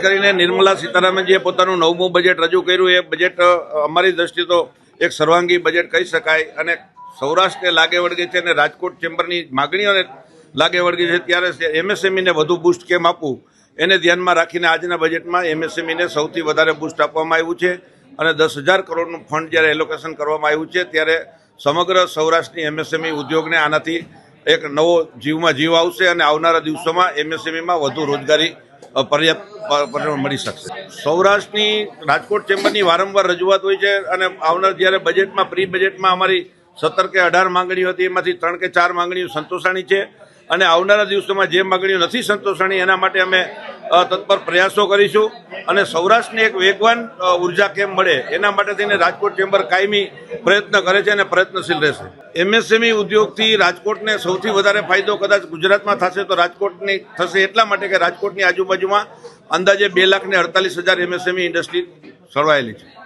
કરીને નિર્મલા સીતારામન જે પોતાનું 9મું બજેટ રજૂ કર્યું એ બજેટ અમારી દ્રષ્ટિએ તો એક સર્વાંગી બજેટ કહી શકાય અને સૌરાષ્ટ્રને લાગે વળગે છે અને રાજકોટ ચેમ્બરની માગણીઓને લાગે વળગે છે ત્યારે એમએસએમઈને વધુ બૂસ્ટ કેમ આપવું એને ધ્યાનમાં રાખીને આજના બજેટમાં એમએસએમઈને સૌથી વધારે બૂસ્ટ આપવામાં આવ્યું છે અને 10,000 કરોડનું ફંડ જ્યારે એલોકેશન કરવામાં આવ્યું છે ત્યારે સમગ્ર સૌરાષ્ટ્રની એમએસએમઈ ઉદ્યોગને આનાથી એક નવો જીવમાં જીવ આવશે અને આવનારા દિવસોમાં એમએસએમઈમાં વધુ રોજગારી પર્યાપ્ત મળી શકશે. સૌરાષ્ટ્રની રાજકોટ ચેમ્બરની વારંવાર રજૂઆત હોય છે અને આવનાર જ્યારે બજેટમાં પ્રી બજેટમાં અમારી 17 કે 18 માંગણીઓ હતી એમાંથી 3 કે 4 માંગણીઓ સંતોષાણી છે અને આવનારા દિવસોમાં જે માંગણીઓ નથી સંતોષાણી એના માટે અમે તત્પર પ્રયાસો કરીશું અને સૌરાષ્ટ્રને એક વેગવાન ઉર્જા કેમ મળે એના માટે થઈને રાજકોટ ચેમ્બર કાયમી પ્રયત્ન કરે છે અને પ્રયત્નશીલ રહેશે. એમએસએમઈ ઉદ્યોગથી રાજકોટને સૌથી વધારે ફાયદો કદાચ ગુજરાતમાં થશે તો રાજકોટની થશે એટલા માટે કે રાજકોટની આજુબાજુમાં અંદાજે 2,48,000 એમએસએમઈ ઇન્ડસ્ટ્રી સળવાયેલી છે.